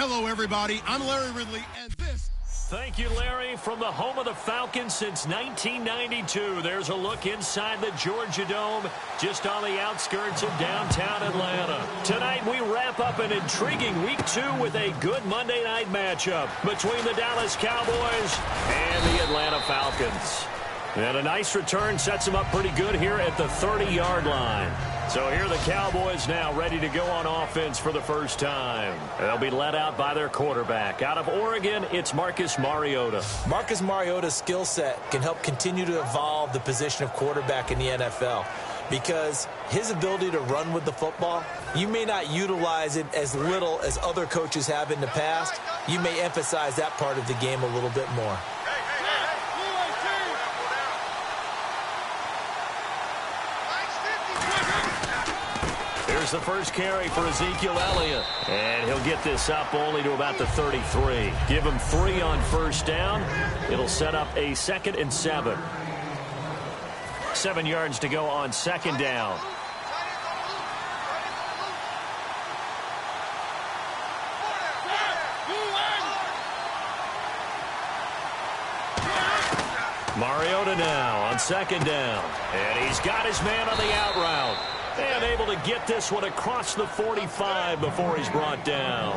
Hello, everybody. I'm Larry Ridley, and this... Thank you, Larry. From the home of the Falcons since 1992, there's a look inside the Georgia Dome, just on the outskirts of downtown Atlanta. Tonight, we wrap up an intriguing Week 2 with a good Monday night matchup between the Dallas Cowboys and the Atlanta Falcons. And a nice return sets them up pretty good here at the 30-yard line. So here are the Cowboys now ready to go on offense for the first time. They'll be led out by their quarterback. Out of Oregon, it's Marcus Mariota. Marcus Mariota's skill set can help continue to evolve the position of quarterback in the NFL because his ability to run with the football, you may not utilize it as little as other coaches have in the past. You may emphasize that part of the game a little bit more. Here's the first carry for Ezekiel Elliott. And he'll get this up only to about the 33. Give him 3 on first down. It'll set up a 2nd and 7. 7 yards to go on second down. Mariota now on second down. And he's got his man on the out route. And able to get this one across the 45 before he's brought down.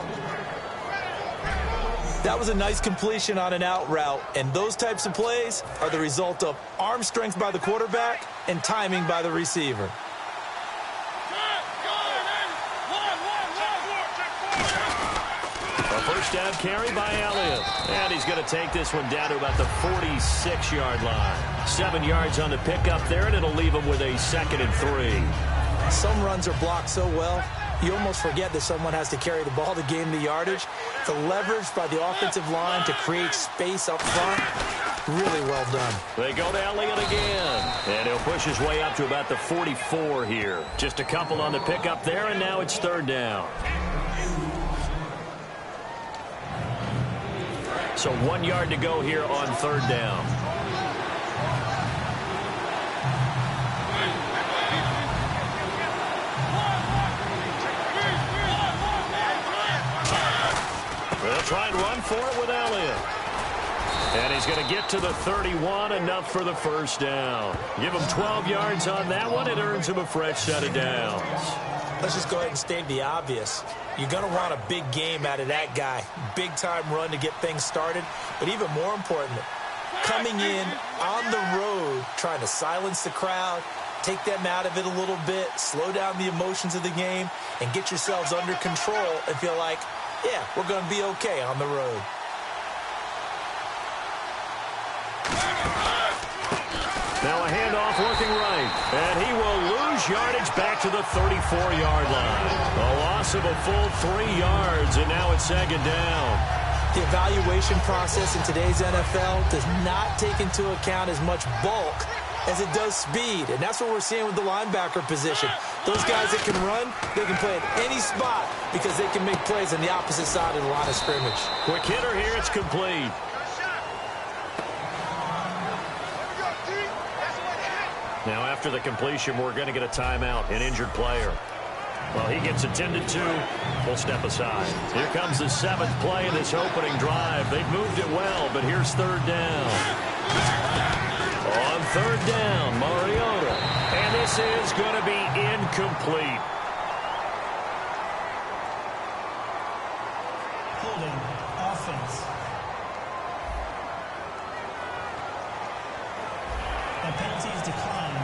That was a nice completion on an out route, and those types of plays are the result of arm strength by the quarterback and timing by the receiver. A first down carry by Elliott. And he's going to take this one down to about the 46-yard line. 7 yards on the pickup there, and it'll leave him with a 2nd and 3. Some runs are blocked so well, you almost forget that someone has to carry the ball to gain the yardage. The leverage by the offensive line to create space up front, really well done. They go to Elliott again, and he'll push his way up to about the 44 here. Just a couple on the pickup there, and now it's 3rd down. So 1 yard to go here on 3rd down. They'll try and run for it with Elliott. And he's going to get to the 31, enough for the first down. Give him 12 yards on that one. It earns him a fresh set of downs. Let's just go ahead and state the obvious. You're going to want a big game out of that guy. Big-time run to get things started. But even more important, coming in on the road, trying to silence the crowd, take them out of it a little bit, slow down the emotions of the game, and get yourselves under control and feel like, yeah, we're going to be okay on the road. Now a handoff working right. And he will lose yardage back to the 34-yard line. A loss of a full 3 yards, and now it's 2nd down. The evaluation process in today's NFL does not take into account as much bulk as it does speed, and that's what we're seeing with the linebacker position. Those guys that can run, they can play at any spot because they can make plays on the opposite side of the line of scrimmage. Quick hitter here, it's complete. Now after the completion, we're going to get a timeout, an injured player. Well, he gets attended to. We'll step aside. Here comes the 7th play of this opening drive. They've moved it well, but here's 3rd down. On 3rd down, Mariota. And this is going to be incomplete. Holding offense. The penalty is declined.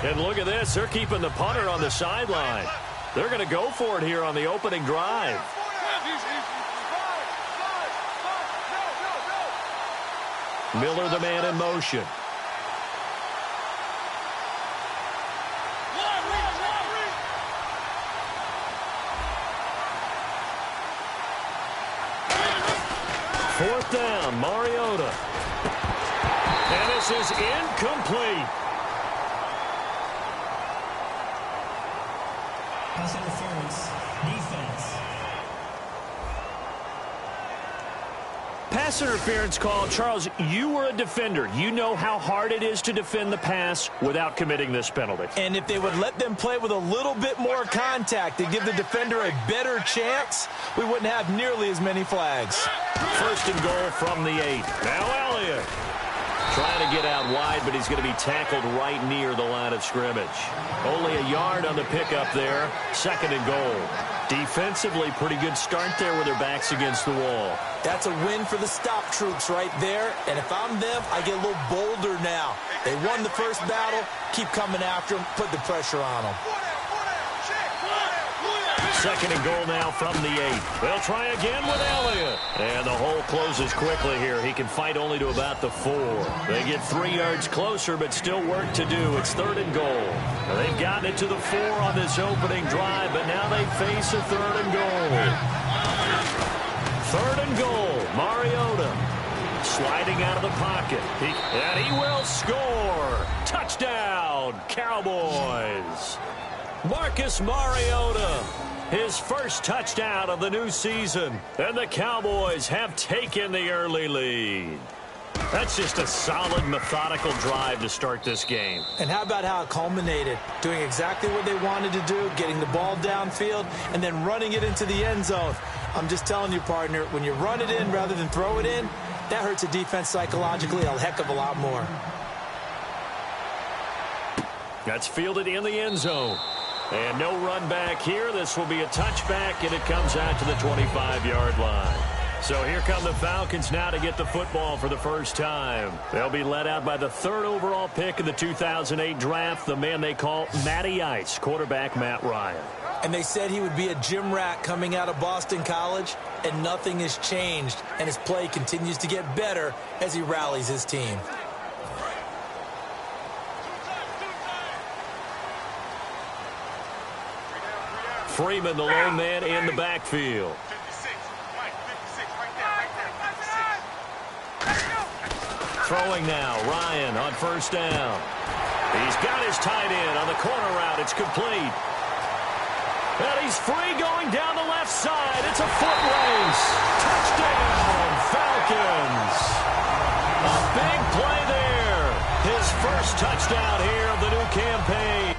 And look at this. They're keeping the punter on the sideline. They're going to go for it here on the opening drive. Miller, the man in motion. Fourth down, Mariota. And this is incomplete. Pass interference. Defense. pass interference call, Charles, you were a defender. You know how hard it is to defend the pass without committing this penalty. And if they would let them play with a little bit more contact to give the defender a better chance, we wouldn't have nearly as many flags. First and goal from the 8. Now Elliott trying to get out wide, but he's going to be tackled right near the line of scrimmage. Only a yard on the pickup there. Second and goal. Defensively, pretty good start there with their backs against the wall. That's a win for the stop troops right there. And if I'm them, I get a little bolder now. They won the first battle. Keep coming after them. Put the pressure on them. Second and goal now from the 8. They'll try again with Elliott. And the hole closes quickly here. He can fight only to about the 4. They get 3 yards closer, but still work to do. It's third and goal. Now they've gotten it to the 4 on this opening drive, but now they face a third and goal. Third and goal. Mariota sliding out of the pocket. And he will score. Touchdown, Cowboys. Marcus Mariota, his first touchdown of the new season. And the Cowboys have taken the early lead. That's just a solid, methodical drive to start this game. And how about how it culminated? Doing exactly what they wanted to do, getting the ball downfield, and then running it into the end zone. I'm just telling you, partner, when you run it in rather than throw it in, that hurts a defense psychologically a heck of a lot more. That's fielded in the end zone. And no run back here. This will be a touchback, and it comes out to the 25-yard line. So here come the Falcons now to get the football for the first time. They'll be led out by the 3rd overall pick of the 2008 draft, the man they call Matty Ice, quarterback Matt Ryan. And they said he would be a gym rat coming out of Boston College, and nothing has changed. And his play continues to get better as he rallies his team. Freeman, the lone man in the backfield. Throwing now, Ryan on first down. He's got his tight end on the corner route. It's complete. And he's free going down the left side. It's a foot race. Touchdown, Falcons. A big play there. His first touchdown here of the new campaign.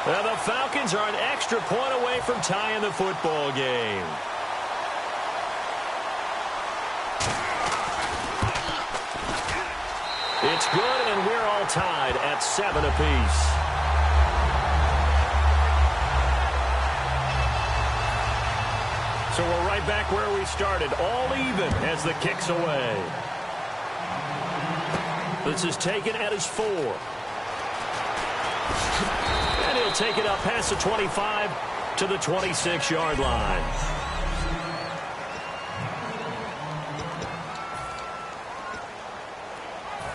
Now the Falcons are an extra point away from tying the football game. It's good, and we're all tied at 7 apiece. So we're right back where we started, all even as the kick's away. This is taken at his 4. And he'll take it up past the 25 to the 26-yard line.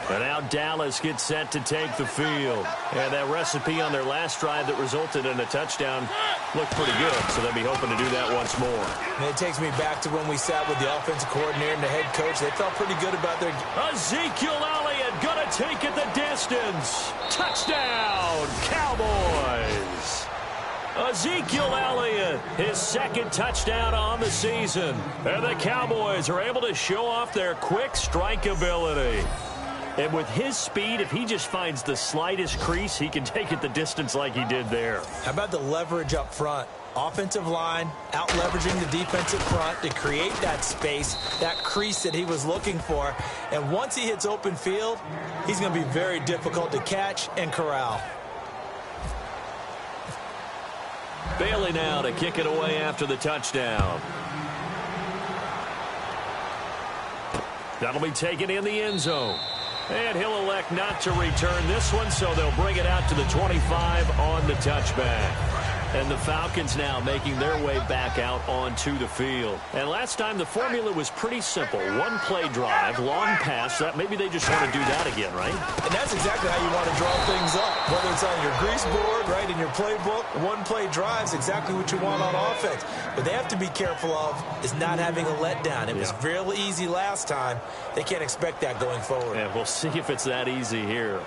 And now Dallas gets set to take the field. And that recipe on their last drive that resulted in a touchdown looked pretty good, so they'll be hoping to do that once more. And it takes me back to when we sat with the offensive coordinator and the head coach. They felt pretty good about their... Ezekiel Elliott gonna take it the distance. Touchdown, Cowboys. Ezekiel Elliott, his second touchdown on the season. And the Cowboys are able to show off their quick strike ability. And with his speed, if he just finds the slightest crease, he can take it the distance like he did there. How about the leverage up front? Offensive line out-leveraging the defensive front to create that space, that crease that he was looking for. And once he hits open field, he's going to be very difficult to catch and corral. Bailey now to kick it away after the touchdown. That'll be taken in the end zone. And he'll elect not to return this one, so they'll bring it out to the 25 on the touchback. And the Falcons now making their way back out onto the field. And last time the formula was pretty simple. One play drive, long pass. That maybe they just want to do that again, right? And that's exactly how you want to draw things up. Whether it's on your grease board, right, in your playbook, one play drive is exactly what you want on offense. But they have to be careful of is not having a letdown. It was real easy last time. They can't expect that going forward. Yeah, we'll see if it's that easy here.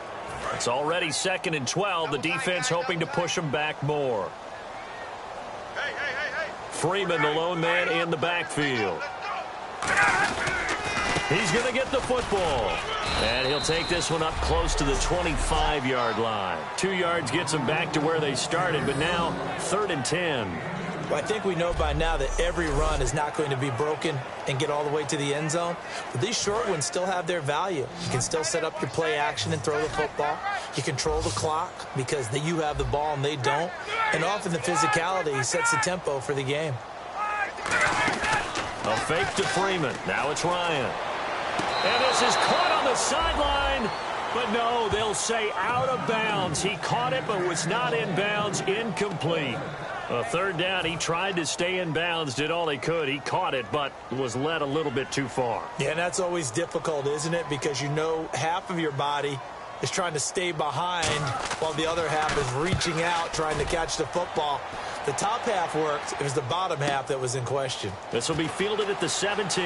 It's already 2nd and 12. The defense hoping to push them back more. Freeman, the lone man in the backfield. He's going to get the football. And he'll take this one up close to the 25-yard line. 2 yards gets them back to where they started, but now 3rd and 10. Well, I think we know by now that every run is not going to be broken and get all the way to the end zone. But these short ones still have their value. You can still set up your play action and throw the football. You control the clock because you have the ball and they don't. And often the physicality sets the tempo for the game. A fake to Freeman. Now it's Ryan. And this is caught on the sideline. But no, they'll say out of bounds. He caught it but was not in bounds. Incomplete. A 3rd down, he tried to stay in bounds, did all he could. He caught it, but was led a little bit too far. Yeah, and that's always difficult, isn't it? Because you know half of your body is trying to stay behind while the other half is reaching out, trying to catch the football. The top half worked. It was the bottom half that was in question. This will be fielded at the 17.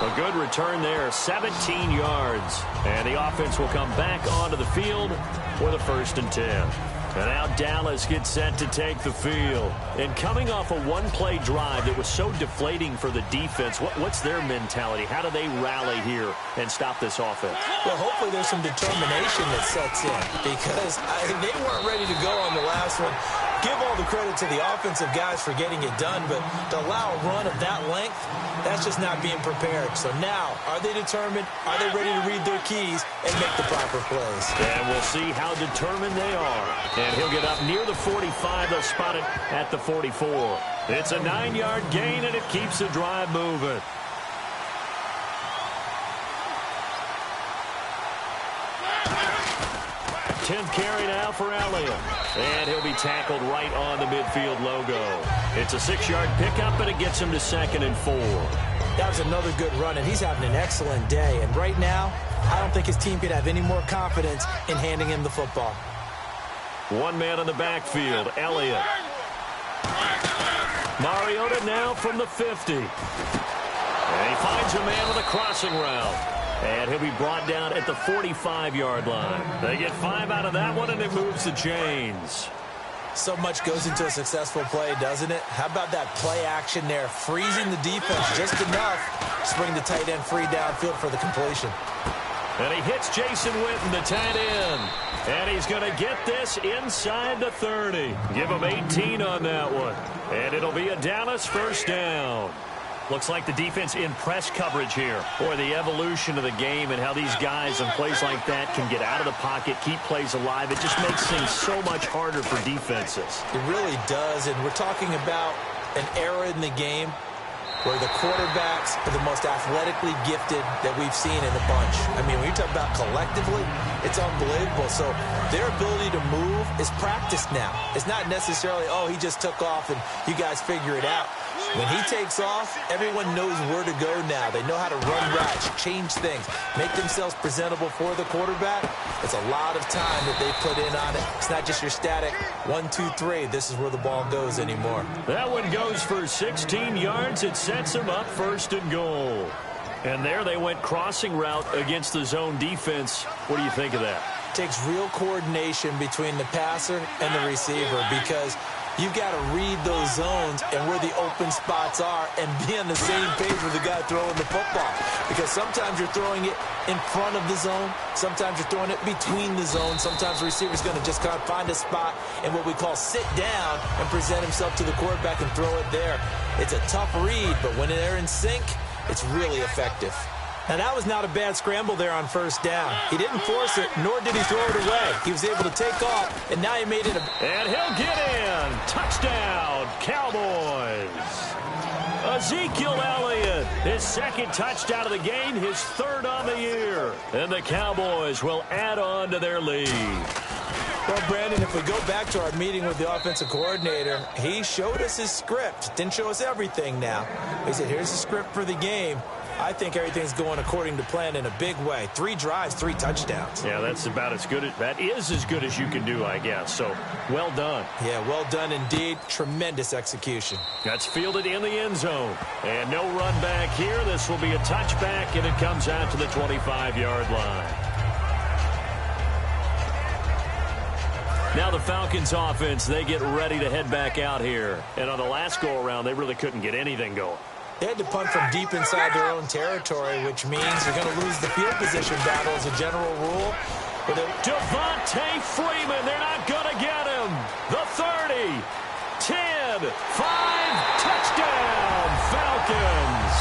A good return there, 17 yards. And the offense will come back onto the field for the 1st and 10. And now Dallas gets set to take the field. And coming off a one-play drive that was so deflating for the defense, what's their mentality? How do they rally here and stop this offense? Well, hopefully there's some determination that sets in because they weren't ready to go on the last one. Give all the credit to the offensive guys for getting it done, but to allow a run of that length, that's just not being prepared. So now, are they determined? Are they ready to read their keys and make the proper plays? And we'll see how determined they are. And he'll get up near the 45. They'll spot it at the 44. It's a 9-yard gain, and it keeps the drive moving. Tenth carry now for Elliott. And he'll be tackled right on the midfield logo. It's a 6-yard pickup, and it gets him to 2nd and 4. That was another good run, and he's having an excellent day. And right now, I don't think his team could have any more confidence in handing him the football. One man in the backfield, Elliott. Mariota now from the 50. And he finds a man with a crossing route. And he'll be brought down at the 45-yard line. They get 5 out of that one, and it moves the chains. So much goes into a successful play, doesn't it? How about that play action there? Freezing the defense just enough to bring the tight end free downfield for the completion. And he hits Jason Witten, the tight end. And he's going to get this inside the 30. Give him 18 on that one. And it'll be a Dallas 1st down. Looks like the defense in press coverage here. Boy, the evolution of the game and how these guys in plays like that can get out of the pocket, keep plays alive. It just makes things so much harder for defenses. It really does, and we're talking about an era in the game where the quarterbacks are the most athletically gifted that we've seen in a bunch. I mean, when you talk about collectively, it's unbelievable. So their ability to move is practiced now. It's not necessarily, oh, he just took off and you guys figure it out. When he takes off, everyone knows where to go now. They know how to run routes, change things, make themselves presentable for the quarterback. It's a lot of time that they put in on it. It's not just your static 1, 2, 3. This is where the ball goes anymore. That one goes for 16 yards. It sets them up 1st and goal. And there they went crossing route against the zone defense. What do you think of that? It takes real coordination between the passer and the receiver because you've got to read those zones and where the open spots are and be on the same page with the guy throwing the football. Because sometimes you're throwing it in front of the zone. Sometimes you're throwing it between the zones. Sometimes the receiver's going to just kind of find a spot and what we call sit down and present himself to the quarterback and throw it there. It's a tough read, but when they're in sync, it's really effective. Now, that was not a bad scramble there on 1st down. He didn't force it, nor did he throw it away. He was able to take off, and now he made it a... And he'll get in. Touchdown, Cowboys. Ezekiel Elliott, his 2nd touchdown of the game, his 3rd on the year. And the Cowboys will add on to their lead. Well, Brandon, if we go back to our meeting with the offensive coordinator, he showed us his script. Didn't show us everything now. He said, here's the script for the game. I think everything's going according to plan in a big way. 3 drives, 3 touchdowns. Yeah, that's about as good. That is as good as you can do, I guess. So, well done. Yeah, well done indeed. Tremendous execution. That's fielded in the end zone. And no run back here. This will be a touchback, and it comes out to the 25-yard line. Now the Falcons offense, they get ready to head back out here. And on the last go-around, they really couldn't get anything going. They had to punt from deep inside their own territory, which means you're going to lose the field position battle as a general rule. Devontae Freeman, they're not going to get him. The 30, 10, 5, touchdown, Falcons.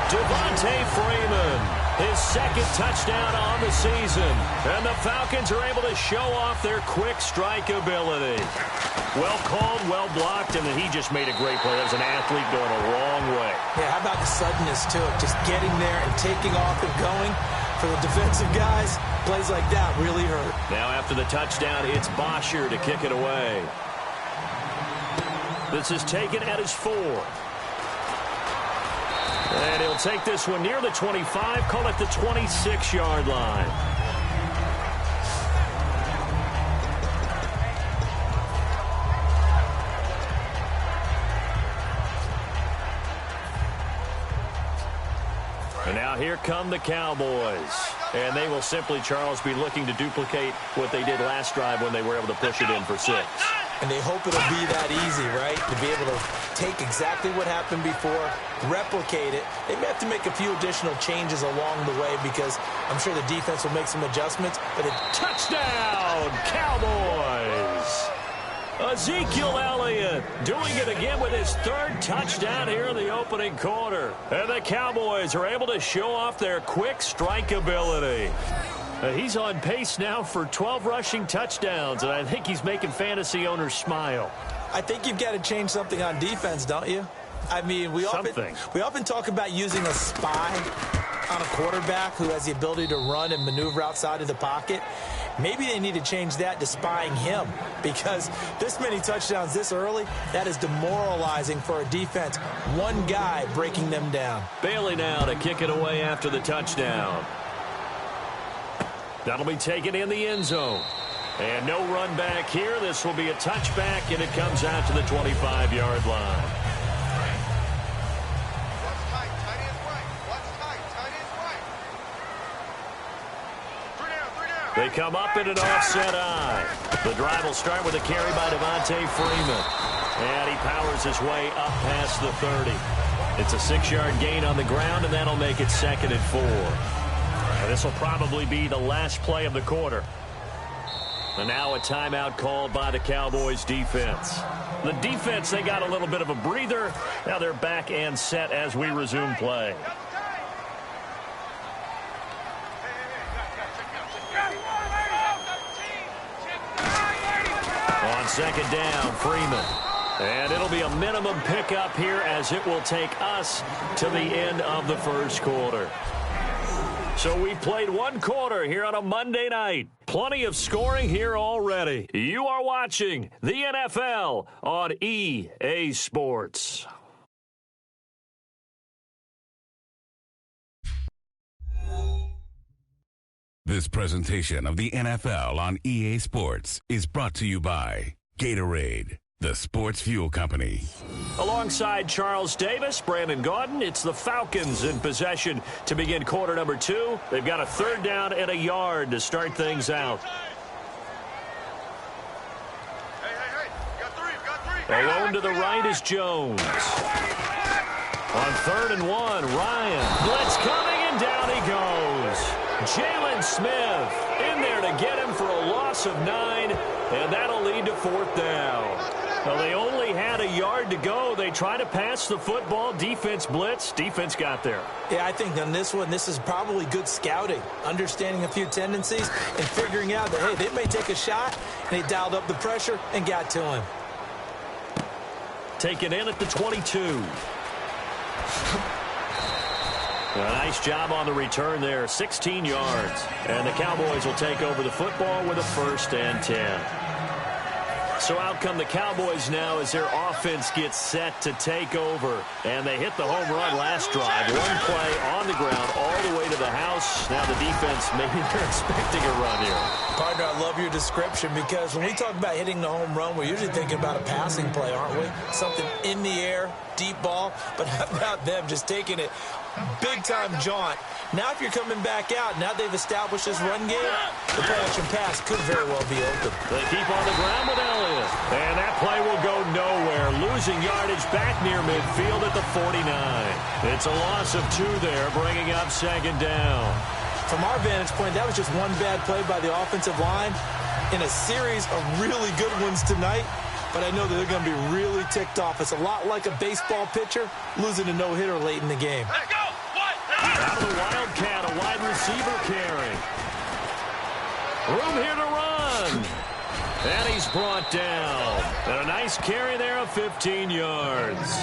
Devontae Freeman, his second touchdown on the season. And the Falcons are able to show off their quick strike ability. Well called, well blocked, and then he just made a great play. That was an athlete going a long way. Yeah, how about the suddenness to it? Just getting there and taking off and going. For the defensive guys, plays like that really hurt. Now after the touchdown, it's Bosher to kick it away. This is taken at his 4. And he'll take this one near the 25, call it the 26-yard line. And now here come the Cowboys. And they will simply, Charles, be looking to duplicate what they did last drive when they were able to push it in for 6. And they hope it'll be that easy, right? To be able to take exactly what happened before, replicate it. They may have to make a few additional changes along the way because I'm sure the defense will make some adjustments. But touchdown, Cowboys! Ezekiel Elliott doing it again with his 3rd touchdown here in the opening quarter. And the Cowboys are able to show off their quick strike ability. He's on pace now for 12 rushing touchdowns, and I think he's making fantasy owners smile. I think you've got to change something on defense, don't you? I mean, we often talk about using a spy on a quarterback who has the ability to run and maneuver outside of the pocket. Maybe they need to change that to spying him, because this many touchdowns this early, that is demoralizing for a defense. One guy breaking them down. Bailey now to kick it away after the touchdown. That'll be taken in the end zone. And no run back here. This will be a touchback, and it comes out to the 25-yard line. They come up in an offset eye. The drive will start with a carry by Devontae Freeman. And he powers his way up past the 30. It's a 6-yard gain on the ground, and that'll make it 2nd and 4. And this will probably be the last play of the quarter. And now a timeout called by the Cowboys defense. The defense, they got a little bit of a breather. Now they're back and set as we resume play. On 2nd down, Freeman. And it'll be a minimum pickup here as it will take us to the end of the first quarter. So we played 1 quarter here on a Monday night. Plenty of scoring here already. You are watching the NFL on EA Sports. This presentation of the NFL on EA Sports is brought to you by Gatorade, the sports fuel company. Alongside Charles Davis, Brandon Gaudin, it's the Falcons in possession to begin quarter number 2. They've got a 3rd down and a yard to start things out. Alone to the right is Jones. On 3rd and 1, Ryan. Blitz coming, and down he goes. Jalen Smith in there to get him for a loss of 9, and that'll lead to 4th down. Well, they only had a yard to go. They tried to pass the football. Defense blitz. Defense got there. Yeah, I think on this one, this is probably good scouting, understanding a few tendencies, and figuring out that, hey, they may take a shot, and they dialed up the pressure and got to him. Taken in at the 22. A nice job on the return there, 16 yards. And the Cowboys will take over the football with a 1st and 10. So out come the Cowboys now as their offense gets set to take over. And they hit the home run last drive. One play on the ground all the way to the house. Now the defense, maybe they're expecting a run here. Partner, I love your description because when we talk about hitting the home run, we're usually thinking about a passing play, aren't we? Something in the air, deep ball. But how about them just taking it big-time jaunt? Now if you're coming back out, now they've established this run game, the play-action pass could very well be open. They keep on the ground with Elliott. And that play will go nowhere. Losing yardage back near midfield at the 49. It's a loss of 2 there, bringing up 2nd down. From our vantage point, that was just one bad play by the offensive line in a series of really good ones tonight. But I know that they're going to be really ticked off. It's a lot like a baseball pitcher losing a no-hitter late in the game. Out of the Wildcat, a wide receiver carry. Room here to run. And he's brought down. And a nice carry there of 15 yards.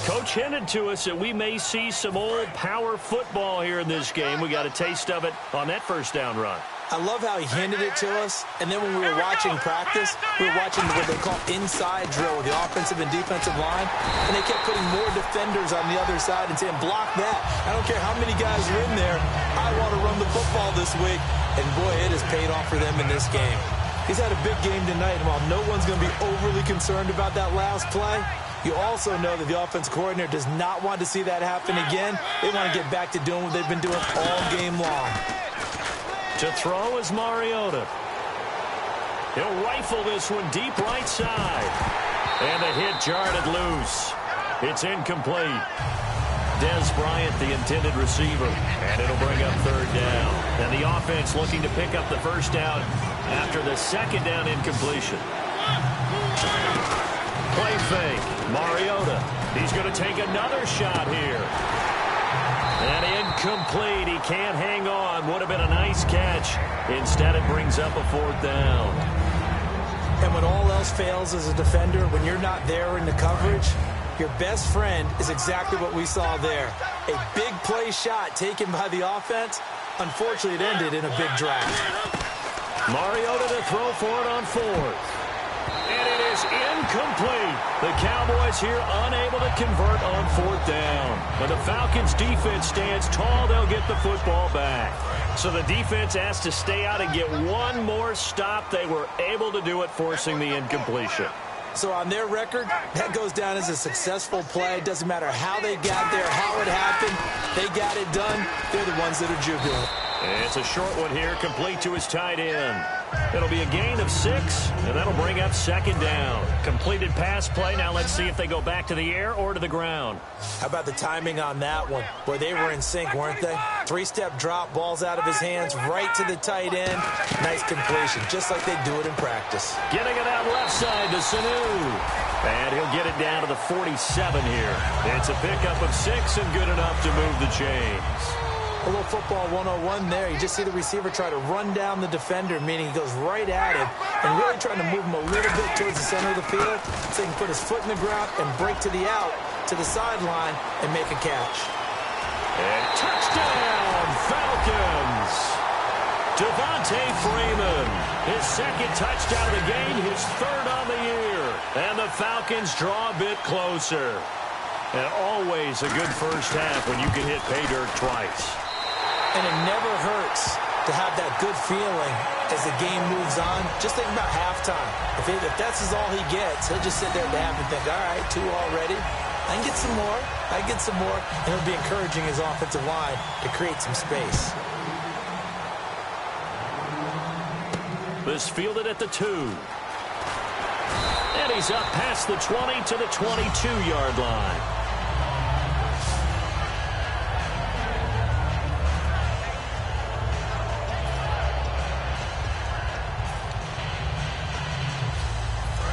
Coach hinted to us that we may see some old power football here in this game. We got a taste of it on that 1st down run. I love how he hinted it to us, and then when we were watching practice, we were watching what they call inside drill with the offensive and defensive line, and they kept putting more defenders on the other side and saying, block that. I don't care how many guys are in there. I want to run the football this week, and boy, it has paid off for them in this game. He's had a big game tonight, and while no one's going to be overly concerned about that last play, you also know that the offense coordinator does not want to see that happen again. They want to get back to doing what they've been doing all game long. To throw is Mariota. He'll rifle this one deep right side. And the hit jarred it loose. It's incomplete. Dez Bryant, the intended receiver. And it'll bring up 3rd down. And the offense looking to pick up the 1st down after the 2nd down incompletion. Play fake. Mariota. He's going to take another shot here. And incomplete. He can't hang on. Would have been a nice catch. Instead, it brings up a 4th down. And when all else fails as a defender, when you're not there in the coverage, your best friend is exactly what we saw there. A big play shot taken by the offense. Unfortunately, it ended in a big drag. Mariota to throw for it on 4th. And it is incomplete. The Cowboys here unable to convert on 4th down. But the Falcons defense stands tall. They'll get the football back. So the defense has to stay out and get one more stop. They were able to do it, forcing the incompletion. So on their record, that goes down as a successful play. It doesn't matter how they got there, how it happened. They got it done. They're the ones that are jubilant. It's a short one here, complete to his tight end. It'll be a gain of 6, and that'll bring up 2nd down. Completed pass play. Now let's see if they go back to the air or to the ground. How about the timing on that one? Boy, they were in sync, weren't they? 3-step drop, balls out of his hands, right to the tight end. Nice completion, just like they do it in practice. Getting it out left side to Sanu. And he'll get it down to the 47 here. It's a pickup of 6 and good enough to move the chains. A little football 101 there. You just see the receiver try to run down the defender, meaning he goes right at him and really trying to move him a little bit towards the center of the field so he can put his foot in the ground and break to the out, to the sideline, and make a catch. And touchdown, Falcons! Devontae Freeman, his 2nd touchdown of the game, his 3rd on the year. And the Falcons draw a bit closer. And always a good first half when you can hit pay dirt twice. And it never hurts to have that good feeling as the game moves on. Just think about halftime. If that's all he gets, he'll just sit there at the half and think, all right, 2 already. I can get some more. I can get some more. And he'll be encouraging his offensive line to create some space. This fielded at the 2. And he's up past the 20 to the 22-yard line.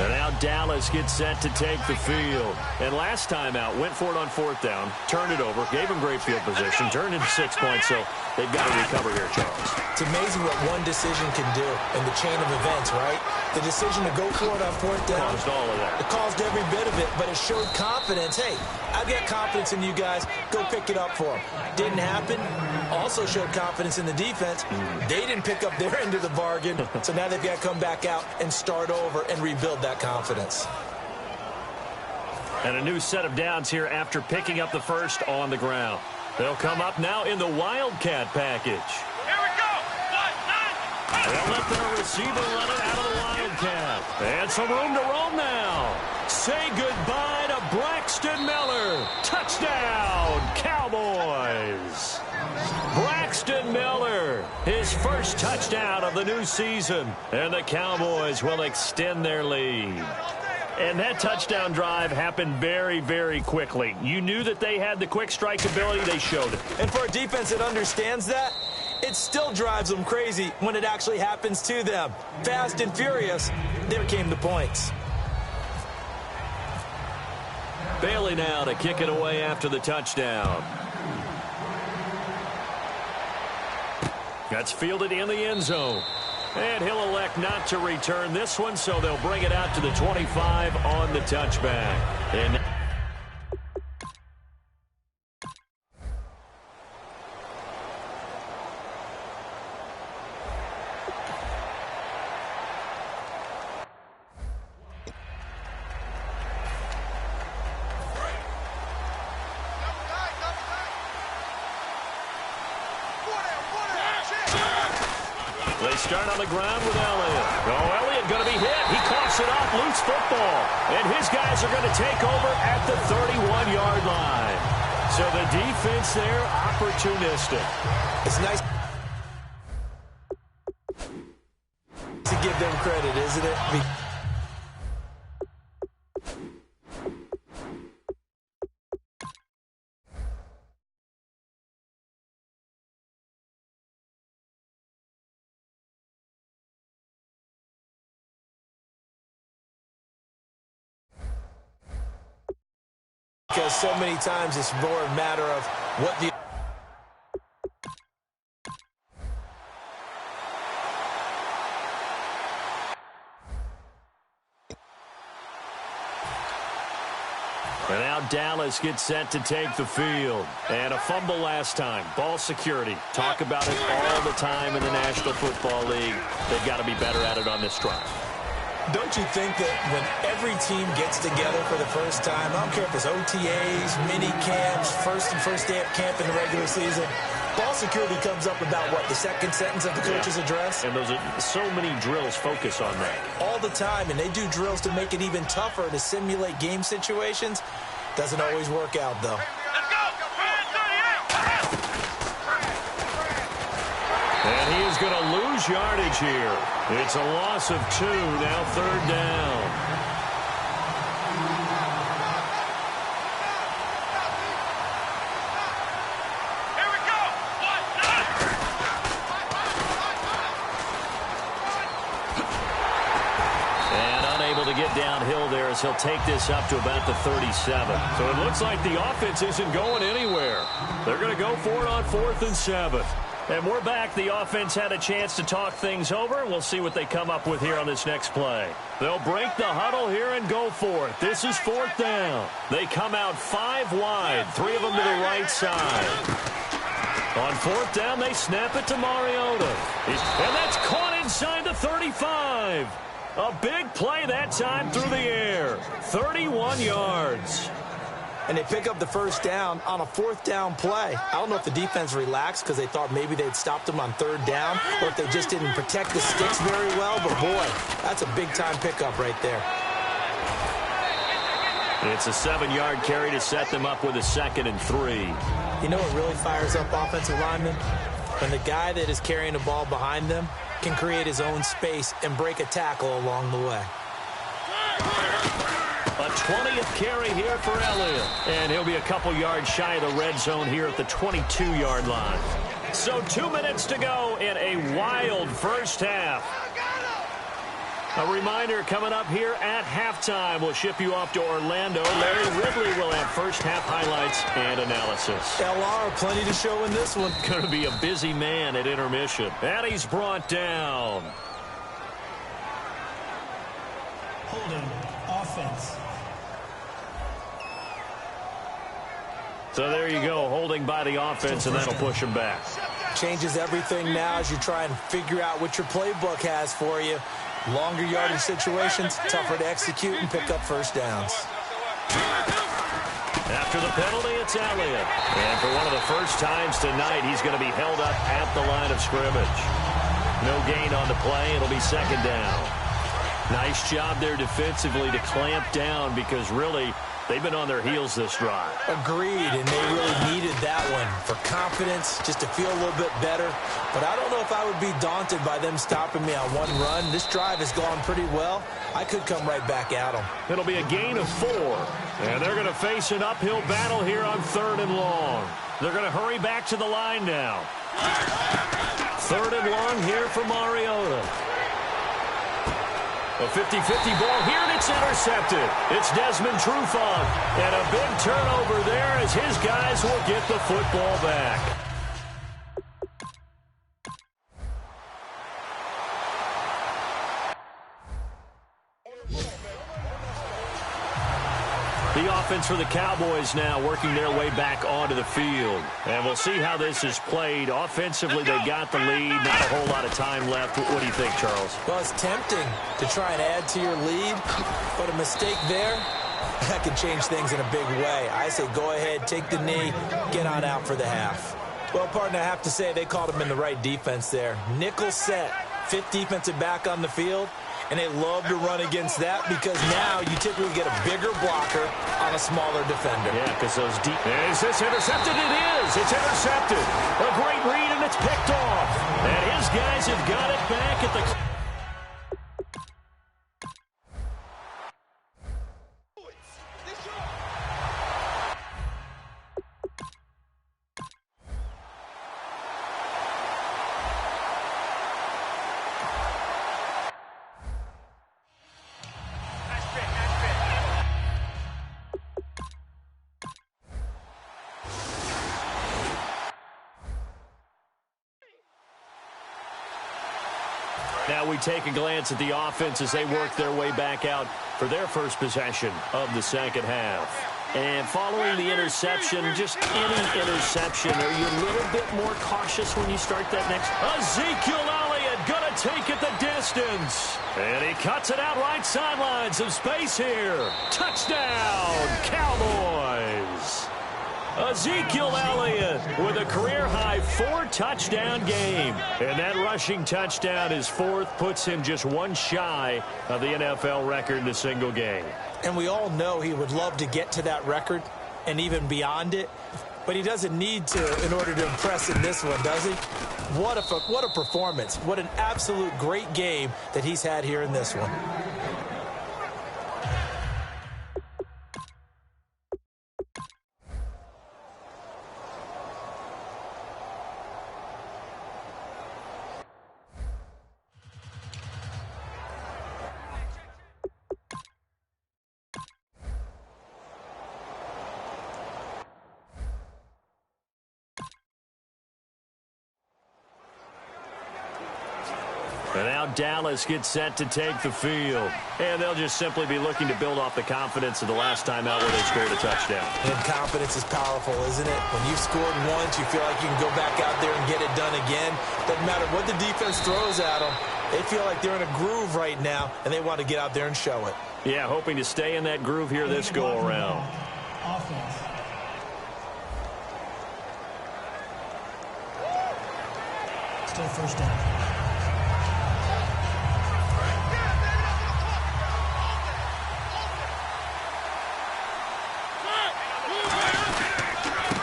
And now Dallas gets set to take the field. And last time out, went for it on 4th down, turned it over, gave them great field position, turned into 6 points, so they've got to recover here, Charles. It's amazing what one decision can do in the chain of events, right? The decision to go for it on 4th down. Caused all of that. It caused every bit of it, but it showed confidence. Hey, I've got confidence in you guys. Go pick it up for them. Didn't happen. Also showed confidence in the defense. They didn't pick up their end of the bargain, so now they've got to come back out and start over and rebuild that confidence. And a new set of downs here after picking up the first on the ground. They'll come up now in the Wildcat package. Here we go. They'll let their receiver run it out of the Wildcat. And some room to roam now. Say goodbye to Braxton Miller. Touchdown, Cowboys. Braxton Miller, his first touchdown of the new season. And the Cowboys will extend their lead. And that touchdown drive happened very, very quickly. You knew that they had the quick strike ability. They showed it. And for a defense that understands that, it still drives them crazy when it actually happens to them. Fast and furious, there came the points. Bailey now to kick it away after the touchdown. That's fielded in the end zone. And he'll elect not to return this one, so they'll bring it out to the 25 on the touchback. And they start on the ground with Elliott. Oh, Elliott going to be hit. He coughs it off, loose football. And his guys are going to take over at the 31-yard line. So the defense there, opportunistic. It's nice to give them credit, isn't it? Because so many times it's more a matter of what the And now Dallas gets set to take the field. And a fumble last time. Ball security. Talk about it all the time in the National Football League. They've got to be better at it on this drive. Don't you think that when every team gets together for the first time, I don't care if it's OTAs, mini camps, first day of camp in the regular season, ball security comes up about what, the second sentence of the coach's address? And those are so many drills focus on that. All the time, and they do drills to make it even tougher to simulate game situations. Doesn't always work out, though. Let's go. And he is going to lose yardage here. It's a loss of 2, now 3rd down. Here we go. And unable to get downhill there as he'll take this up to about the 37. So it looks like the offense isn't going anywhere. They're going to go for it on 4th and 7. And we're back. The offense had a chance to talk things over. We'll see what they come up with here on this next play. They'll break the huddle here and go for it. This is 4th down. They come out 5 wide, 3 of them to the right side. On 4th down, they snap it to Mariota. And that's caught inside the 35. A big play that time through the air. 31 yards. And they pick up the first down on a 4th down play. I don't know if the defense relaxed because they thought maybe they'd stopped them on 3rd down or if they just didn't protect the sticks very well. But, boy, that's a big-time pickup right there. It's a 7-yard carry to set them up with a 2nd and 3. You know what really fires up offensive linemen? When the guy that is carrying the ball behind them can create his own space and break a tackle along the way. A 20th carry here for Elliott. And he'll be a couple yards shy of the red zone here at the 22-yard line. So 2 minutes to go in a wild first half. A reminder coming up here at halftime. We'll ship you off to Orlando. Larry Ridley will have first half highlights and analysis. LR, plenty to show in this one. Going to be a busy man at intermission. And he's brought down. Holding offense. So there you go, holding by the offense, and that'll push him back. Changes everything now as you try and figure out what your playbook has for you. Longer yardage situations, tougher to execute and pick up first downs. After the penalty, it's Elliott. And for one of the first times tonight, he's going to be held up at the line of scrimmage. No gain on the play. It'll be second down. Nice job there defensively to clamp down because really they've been on their heels this drive. Agreed, and they really needed that one for confidence, just to feel a little bit better. But I don't know if I would be daunted by them stopping me on one run. This drive has gone pretty well. I could come right back at them. It'll be a gain of 4, and they're going to face an uphill battle here on 3rd and long. They're going to hurry back to the line now. 3rd and long here for Mariota. A 50-50 ball here, and it's intercepted. It's Desmond Trufant, and a big turnover there as his guys will get the football back. The offense for the Cowboys now working their way back onto the field. And we'll see how this is played. Offensively, they got the lead. Not a whole lot of time left. What do you think, Charles? Well, it's tempting to try and add to your lead, but a mistake there, that could change things in a big way. I say go ahead, take the knee, get on out for the half. Well, partner, I have to say they called him in the right defense there. Nickel set, 5th defensive back on the field. And they love to run against that because now you typically get a bigger blocker on a smaller defender. Yeah, because those deep... Is this intercepted? It is! It's intercepted! A great read, and it's picked off. And his guys have got it back at the... Now we take a glance at the offense as they work their way back out for their first possession of the second half. And following the interception, just any interception, are you a little bit more cautious when you start that next? Ezekiel Elliott going to take it the distance. And he cuts it out right sideline. Some space here. Touchdown, Cowboys. Ezekiel Elliott with a career-high 4-touchdown game. And that rushing touchdown, his 4th, puts him just one shy of the NFL record in a single game. And we all know he would love to get to that record and even beyond it. But he doesn't need to in order to impress in this one, does he? What a performance. What an absolute great game that he's had here in this one. And now Dallas gets set to take the field. And they'll just simply be looking to build off the confidence of the last time out where they scored a touchdown. And confidence is powerful, isn't it? When you've scored once, you feel like you can go back out there and get it done again. Doesn't matter what the defense throws at them. They feel like they're in a groove right now, and they want to get out there and show it. Yeah, hoping to stay in that groove here this go-around. Offense. Still first down.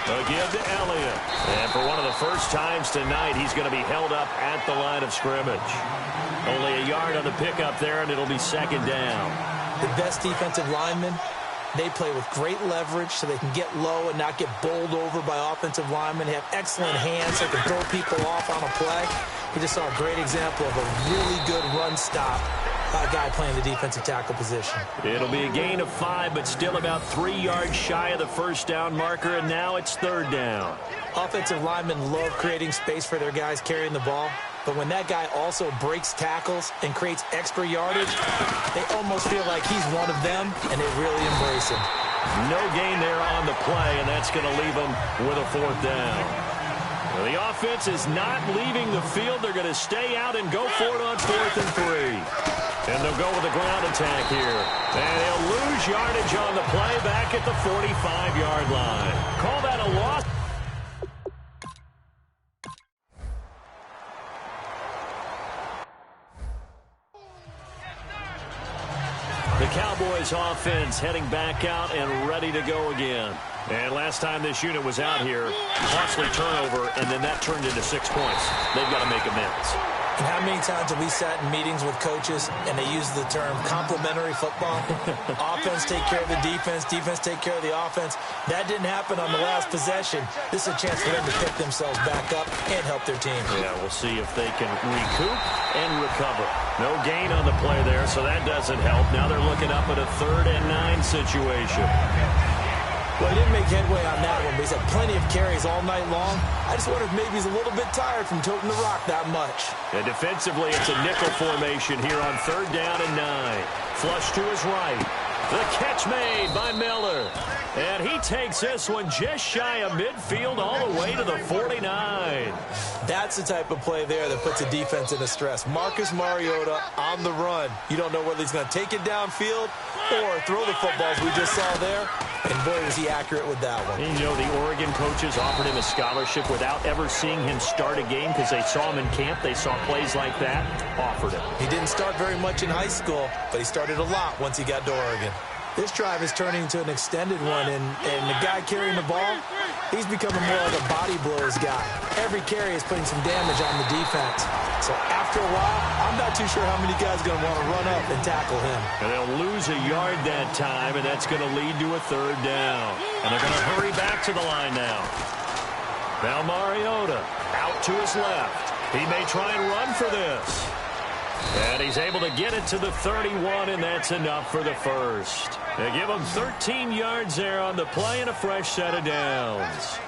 A give to Elliott. And for one of the first times tonight, he's going to be held up at the line of scrimmage. Only a yard on the pickup there, and it'll be second down. The best defensive lineman They play with great leverage so they can get low and not get bowled over by offensive linemen. They have excellent hands so they can throw people off on a play. We just saw a great example of a really good run stop by a guy playing the defensive tackle position. It'll be a gain of 5, but still about 3 yards shy of the first down marker, and now it's third down. Offensive linemen love creating space for their guys carrying the ball, but when that guy also breaks tackles and creates extra yardage, they almost feel like he's one of them, and they really embrace him. No gain there on the play, and that's going to leave them with a fourth down. Well, the offense is not leaving the field. They're going to stay out and go for it on 4th and 3. And they'll go with a ground attack here. And they'll lose yardage on the play back at the 45-yard line. Call that a loss. The Cowboys offense heading back out and ready to go again. And last time this unit was out here, costly turnover, and then that turned into 6 points. They've got to make amends. And how many times have we sat in meetings with coaches and they use the term complementary football? Offense take care of the defense, defense take care of the offense. That didn't happen on the last possession. This is a chance for them to pick themselves back up and help their team. Yeah, we'll see if they can recoup and recover. No gain on the play there, so that doesn't help. Now they're looking up at a 3rd and 9 situation. Well, he didn't make headway on that one, but he's had plenty of carries all night long. I just wonder if maybe he's a little bit tired from toting the rock that much. And defensively, it's a nickel formation here on 3rd down and 9. Flush to his right. The catch made by Miller. And he takes this one just shy of midfield all the way to the 49. That's the type of play there that puts a defense into stress. Marcus Mariota on the run. You don't know whether he's going to take it downfield or throw the footballs we just saw there. And boy, was he accurate with that one. And you know, the Oregon coaches offered him a scholarship without ever seeing him start a game because they saw him in camp. They saw plays like that, offered him. He didn't start very much in high school, but he started a lot once he got to Oregon. This drive is turning into an extended one, and the guy carrying the ball, he's becoming more like a body blows guy. Every carry is putting some damage on the defense. So after a while, I'm not too sure how many guys are going to want to run up and tackle him. And they'll lose a yard that time, and that's going to lead to a 3rd down. And they're going to hurry back to the line now. Now Mariota out to his left. He may try and run for this. And he's able to get it to the 31, and that's enough for the first. They give him 13 yards there on the play and a fresh set of downs.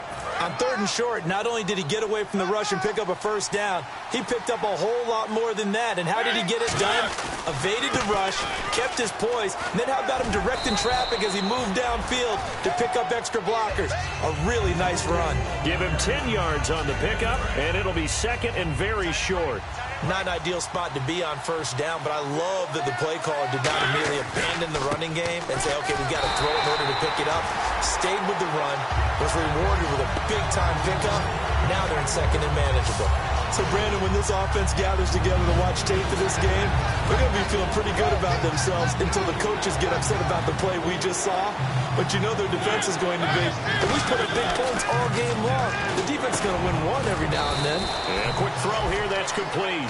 On 3rd and short, not only did he get away from the rush and pick up a first down, he picked up a whole lot more than that. And how did he get it done? Evaded the rush, kept his poise, and then how about him directing traffic as he moved downfield to pick up extra blockers? A really nice run. Give him 10 yards on the pickup, and it'll be 2nd and very short. Not an ideal spot to be on first down, but I love that the play caller did not immediately abandon the running game and say, okay, we've got to throw it in order to pick it up. Stayed with the run, was rewarded with a big-time pickup. Now they're in 2nd and manageable. So, Brandon, when this offense gathers together to watch tape of this game, they're going to be feeling pretty good about themselves until the coaches get upset about the play we just saw. But you know their defense is going to be, if we put up big points all game long, the defense is going to win one every now and then. And a quick throw here, that's complete.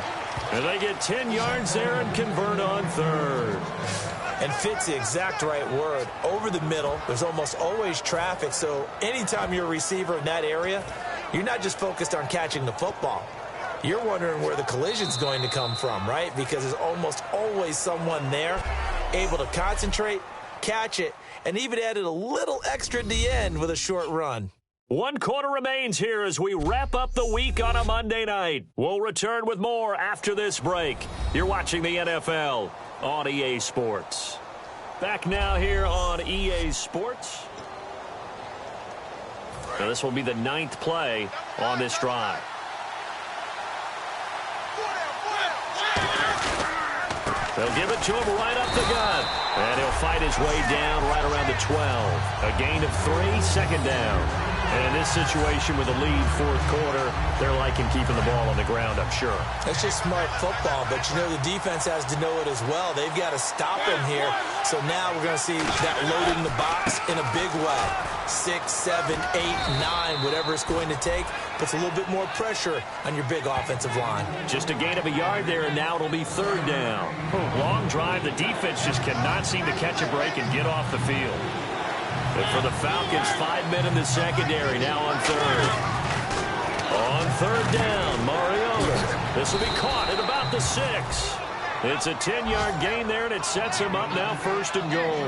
And they get 10 yards there and convert on 3rd. And fits the exact right word. Over the middle, there's almost always traffic, so anytime you're a receiver in that area, you're not just focused on catching the football. You're wondering where the collision's going to come from, right? Because there's almost always someone there able to concentrate, catch it, and even added a little extra at the end with a short run. 1 quarter remains here as we wrap up the week on a Monday night. We'll return with more after this break. You're watching the NFL on EA Sports. Back now here on EA Sports. Now this will be the 9th play on this drive. They'll give it to him right up the gut. And he'll fight his way down right around the 12. A gain of 3, 2nd down. And in this situation with a lead 4th quarter, they're liking keeping the ball on the ground, I'm sure. That's just smart football, but you know the defense has to know it as well. They've got to stop him here. So now we're going to see that loading the box in a big way. 6, 7, 8, 9, whatever it's going to take, puts a little bit more pressure on your big offensive line. Just a gain of a yard there, and now it'll be 3rd down. Long drive. The defense just cannot seem to catch a break and get off the field. And for the Falcons, 5 men in the secondary, now on third. On third down, Mariota. This will be caught at about the 6. It's a 10-yard gain there, and it sets him up now first and goal.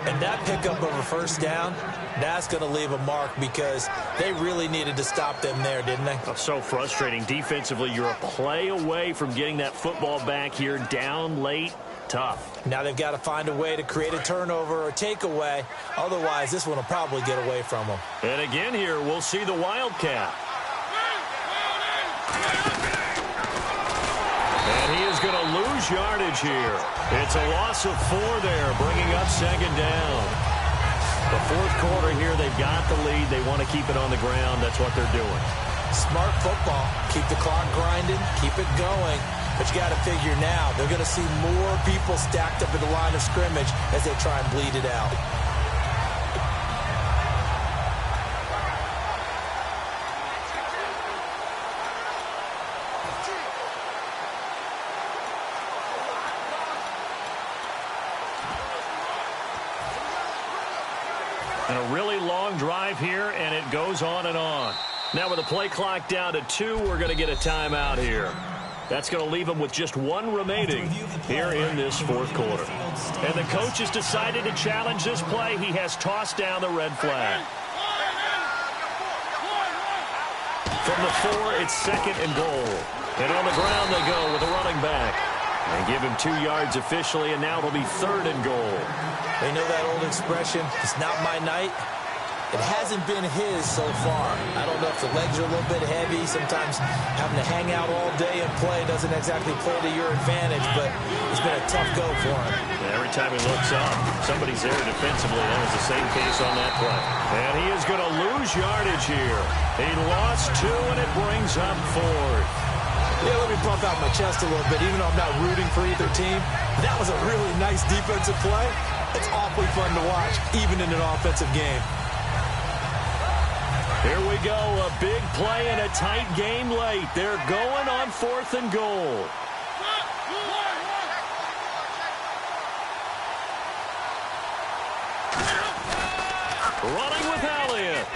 And that pickup of a first down, that's going to leave a mark because they really needed to stop them there, didn't they? Oh, so frustrating. Defensively, you're a play away from getting that football back here, down late. Tough. Now they've got to find a way to create a turnover or takeaway. Otherwise, this one will probably get away from them. And again here, we'll see the Wildcat. And he is going to lose yardage here. It's a loss of 4 there, bringing up second down. The fourth quarter here, they've got the lead. They want to keep it on the ground. That's what they're doing. Smart football. Keep the clock grinding. Keep it going. But you got to figure now, they're going to see more people stacked up at the line of scrimmage as they try and bleed it out. And a really long drive here, and it goes on and on. Now with the play clock down to 2, we're going to get a timeout here. That's going to leave them with just 1 remaining here in this fourth quarter. And the coach has decided to challenge this play. He has tossed down the red flag. From the 4, it's second and goal. And on the ground they go with a running back. And give him 2 yards officially, and now it'll be third and goal. They know that old expression, it's not my night. It hasn't been his so far. I don't know if the legs are a little bit heavy. Sometimes having to hang out all day and play doesn't exactly play to your advantage, but it's been a tough go for him. And every time he looks up, somebody's there defensively. That was the same case on that play. And he is going to lose yardage here. He lost 2, and it brings up 4th. Yeah, let me pump out my chest a little bit, even though I'm not rooting for either team. That was a really nice defensive play. It's awfully fun to watch, even in an offensive game. Here we go, a big play and a tight game late. They're going on 4th and goal. Running with Elliott.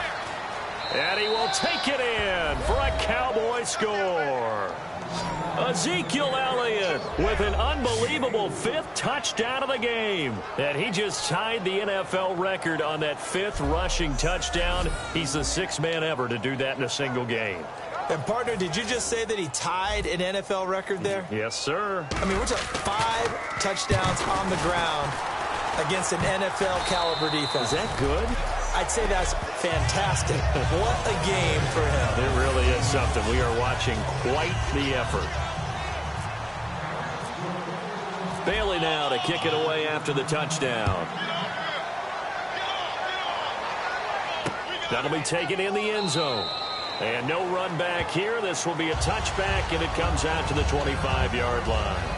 And he will take it in for a Cowboy score. Ezekiel Elliott with an unbelievable 5th touchdown of the game. And he just tied the NFL record on that 5th rushing touchdown. He's the 6th man ever to do that in a single game. And, partner, did you just say that he tied an NFL record there? Yes, sir. I mean, we're talking 5 touchdowns on the ground against an NFL-caliber defense. Is that good? I'd say that's fantastic. What a game for him. It really is something. We are watching quite the effort. Bailey now to kick it away after the touchdown. That'll be taken in the end zone. And no run back here. This will be a touchback, and it comes out to the 25-yard line.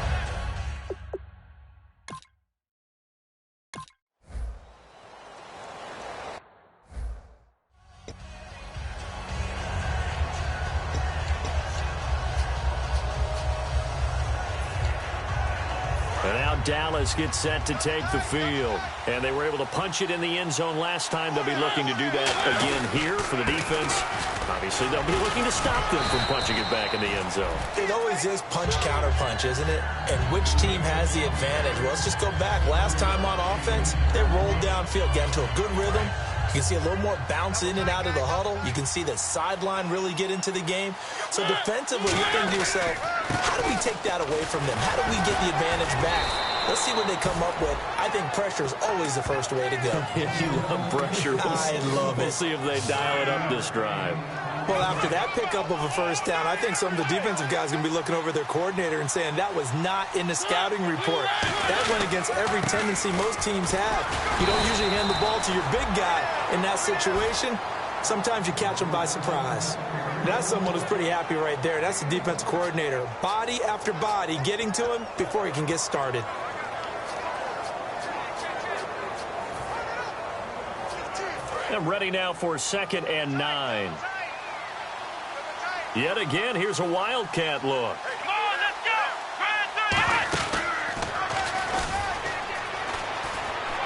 And now Dallas gets set to take the field. And they were able to punch it in the end zone last time. They'll be looking to do that again here for the defense. Obviously, they'll be looking to stop them from punching it back in the end zone. It always is punch-counter-punch, isn't it? And which team has the advantage? Well, let's just go back. Last time on offense, they rolled downfield, got into a good rhythm. You can see a little more bounce in and out of the huddle. You can see the sideline really get into the game. So defensively, you're thinking to yourself, how do we take that away from them? How do we get the advantage back? Let's see what they come up with. I think pressure is always the first way to go. You love pressure. I love it. We'll see if they dial it up this drive. Well, after that pickup of a first down, I think some of the defensive guys are going to be looking over their coordinator and saying that was not in the scouting report. That went against every tendency most teams have. You don't usually hand the ball to your big guy in that situation. Sometimes you catch them by surprise. That's someone who's pretty happy right there. That's the defensive coordinator. Body after body getting to him before he can get started. And ready now for 2nd and 9. Yet again, here's a Wildcat look. Come on, let's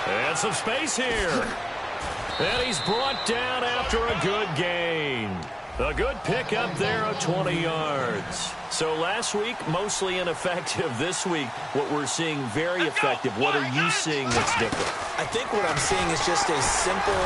go. And some space here. And he's brought down after a good gain. A good pickup there of 20 yards. So last week, mostly ineffective. This week, what we're seeing very effective. What are you seeing that's different? I think what I'm seeing is just a simple,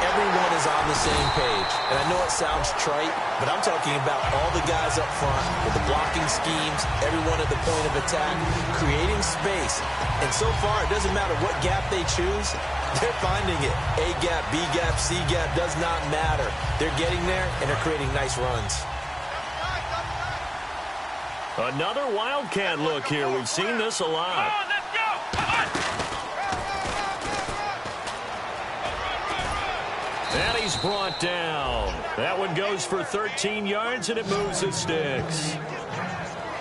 everyone is on the same page. And I know it sounds trite, but I'm talking about all the guys up front with the blocking schemes, everyone at the point of attack, creating space. And so far, it doesn't matter what gap they choose, they're finding it. A gap, B gap, C gap, does not matter. They're getting there, and they're creating nice runs. Another Wildcat look here. We've seen this a lot. Come on, let's go. And he's brought down. That one goes for 13 yards, and it moves the sticks.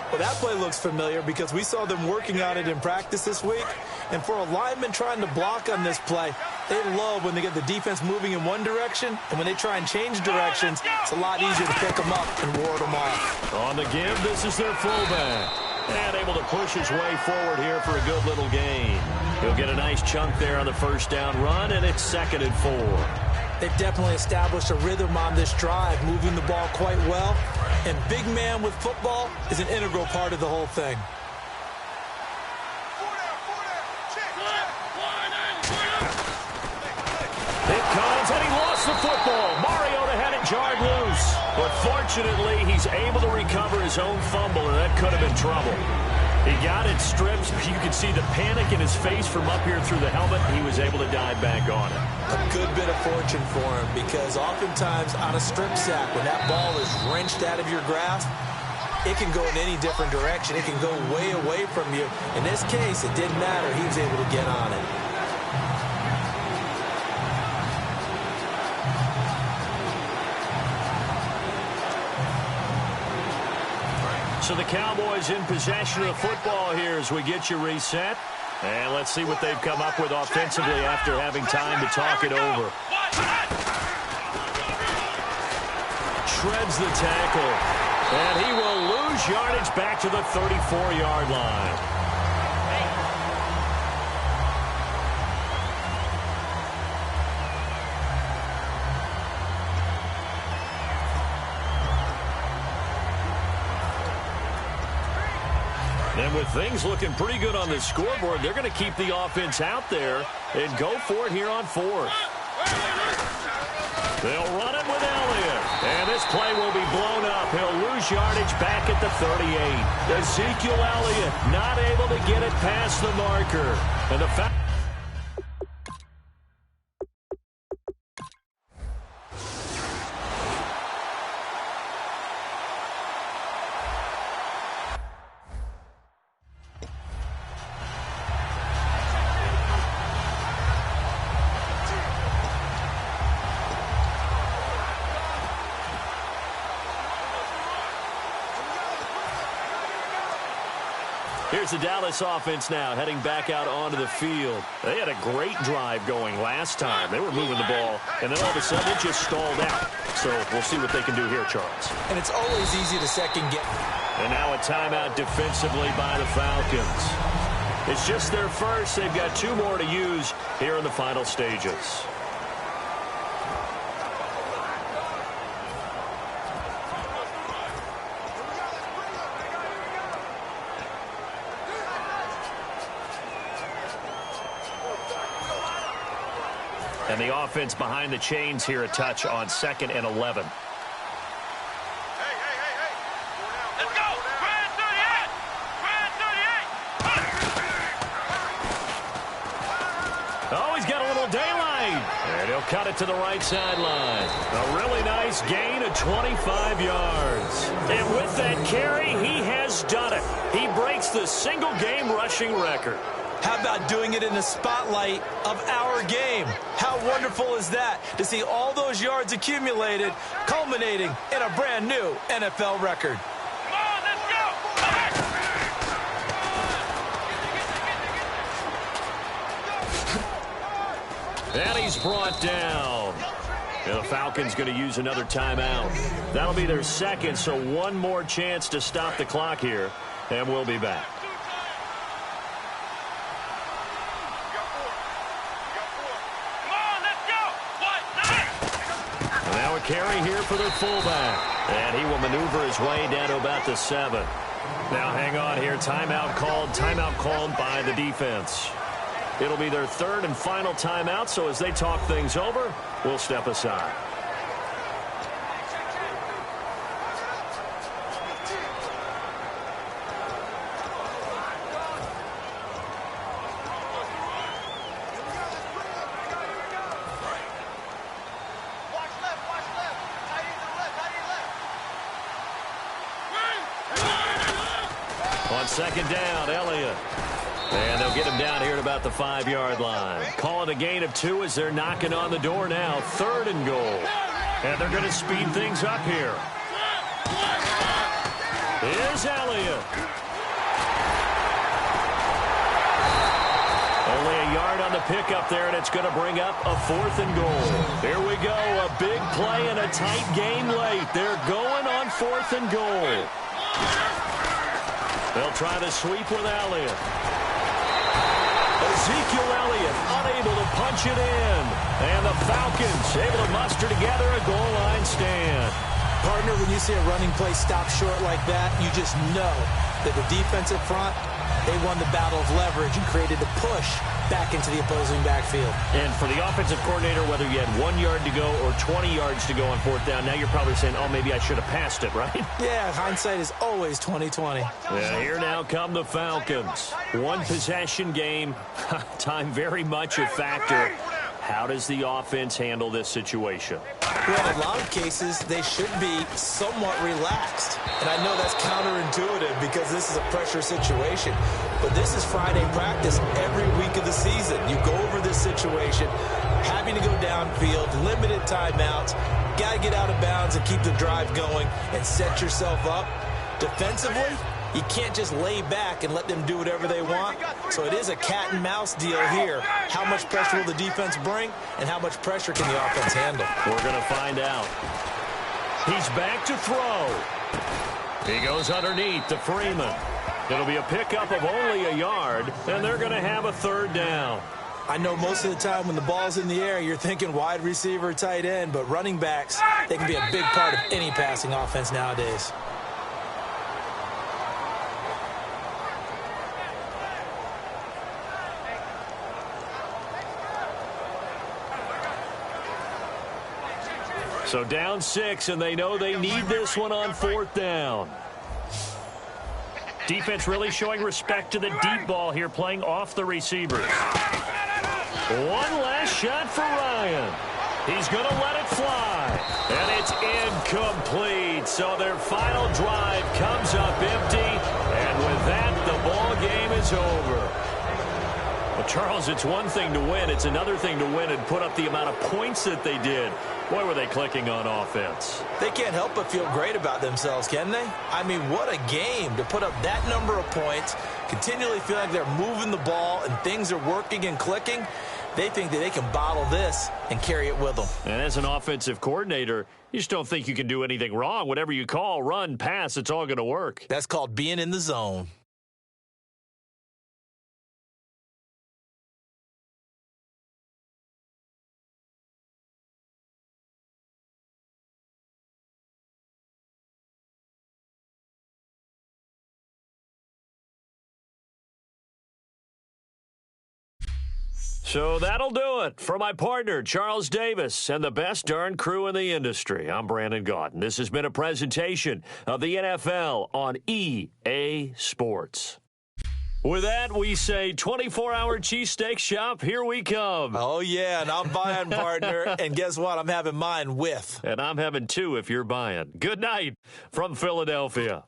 Well, that play looks familiar because we saw them working on it in practice this week. And for a lineman trying to block on this play, they love when they get the defense moving in one direction, and when they try and change directions, it's a lot easier to pick them up and ward them off. On the give, this is their fullback. And able to push his way forward here for a good little gain. He'll get a nice chunk there on the first down run, and it's 2nd and 4. They've definitely established a rhythm on this drive, moving the ball quite well. And big man with football is an integral part of the whole thing. It comes, and he lost the football. Mariota had it jarred loose. But fortunately, he's able to recover his own fumble, and that could have been trouble. He got it stripped. You could see the panic in his face from up here through the helmet. He was able to dive back on it. A good bit of fortune for him, because oftentimes on a strip sack, when that ball is wrenched out of your grasp, it can go in any different direction. It can go way away from you. In this case, it didn't matter. He was able to get on it. So the Cowboys in possession of the football here as we get you reset. And let's see what they've come up with offensively after having time to talk it over. Shreds the tackle. And he will lose yardage back to the 34-yard line. And with things looking pretty good on the scoreboard, they're going to keep the offense out there and go for it here on 4th. They'll run it with Elliott. And this play will be blown up. He'll lose yardage back at the 38. Ezekiel Elliott not able to get it past the marker. And the foul. Here's the Dallas offense now heading back out onto the field. They had a great drive going last time. They were moving the ball, and then all of a sudden it just stalled out. So we'll see what they can do here, Charles. And it's always easy to second guess. And now a timeout defensively by the Falcons. It's just their first. They've got 2 more to use here in the final stages. And the offense behind the chains here a touch on 2nd and 11. Hey. Let's go. Brand 38. Oh, he's got a little daylight. And he'll cut it to the right sideline. A really nice gain of 25 yards. And with that carry, he has done it. He breaks the single-game rushing record. How about doing it in the spotlight of our game? How wonderful is that to see all those yards accumulated, culminating in a brand new NFL record? Come on, let's go. And he's brought down. And the Falcons going to use another timeout. That'll be their second, so one more chance to stop the clock here, and we'll be back. Come on, let's go. carry here for their fullback. And he will maneuver his way down to about the 7. Now hang on here. Timeout called by the defense. It'll be their third and final timeout, so as they talk things over, we'll step aside. On second down, Elliott. And they'll get him down here at about the 5-yard line. Calling a gain of 2 as they're knocking on the door now. 3rd and goal. And they're going to speed things up here. Here's Elliott. Only a yard on the pickup there, and it's going to bring up a 4th and goal. Here we go. A big play and a tight game late. They're going on 4th and goal. They'll try to sweep with Elliott. Ezekiel Elliott unable to punch it in. And the Falcons able to muster together a goal line stand. Partner, when you see a running play stop short like that, you just know that the defensive front, they won the battle of leverage and created a push back into the opposing backfield. And for the offensive coordinator, whether you had 1 yard to go or 20 yards to go on 4th down, now you're probably saying, oh, maybe I should have passed it, right? Yeah, hindsight is always 20/20. Yeah, here now come the Falcons. One possession game. Time very much a factor. How does the offense handle this situation? Well, in a lot of cases, they should be somewhat relaxed. And I know that's counterintuitive because this is a pressure situation. But this is Friday practice every week of the season. You go over this situation, having to go downfield, limited timeouts, got to get out of bounds and keep the drive going and set yourself up. Defensively, you can't just lay back and let them do whatever they want. So it is a cat and mouse deal here. How much pressure will the defense bring, and how much pressure can the offense handle? We're going to find out. He's back to throw. He goes underneath to Freeman. It'll be a pickup of only a yard, and they're going to have a 3rd down. I know most of the time when the ball's in the air, you're thinking wide receiver, tight end, but running backs, they can be a big part of any passing offense nowadays. So down 6, and they know they need this one on 4th down. Defense really showing respect to the deep ball here, playing off the receivers. One last shot for Ryan. He's going to let it fly. And it's incomplete. So their final drive comes up empty. And with that, the ball game is over. Well, Charles, it's one thing to win. It's another thing to win and put up the amount of points that they did. Boy, were they clicking on offense. They can't help but feel great about themselves, can they? I mean, what a game to put up that number of points, continually feel like they're moving the ball and things are working and clicking. They think that they can bottle this and carry it with them. And as an offensive coordinator, you just don't think you can do anything wrong. Whatever you call, run, pass, it's all going to work. That's called being in the zone. So that'll do it for my partner, Charles Davis, and the best darn crew in the industry. I'm Brandon Gaudin. This has been a presentation of the NFL on EA Sports. With that, we say 24-hour cheesesteak shop, here we come. Oh, yeah, and I'm buying, partner. And guess what? I'm having mine with. And I'm having 2 if you're buying. Good night from Philadelphia.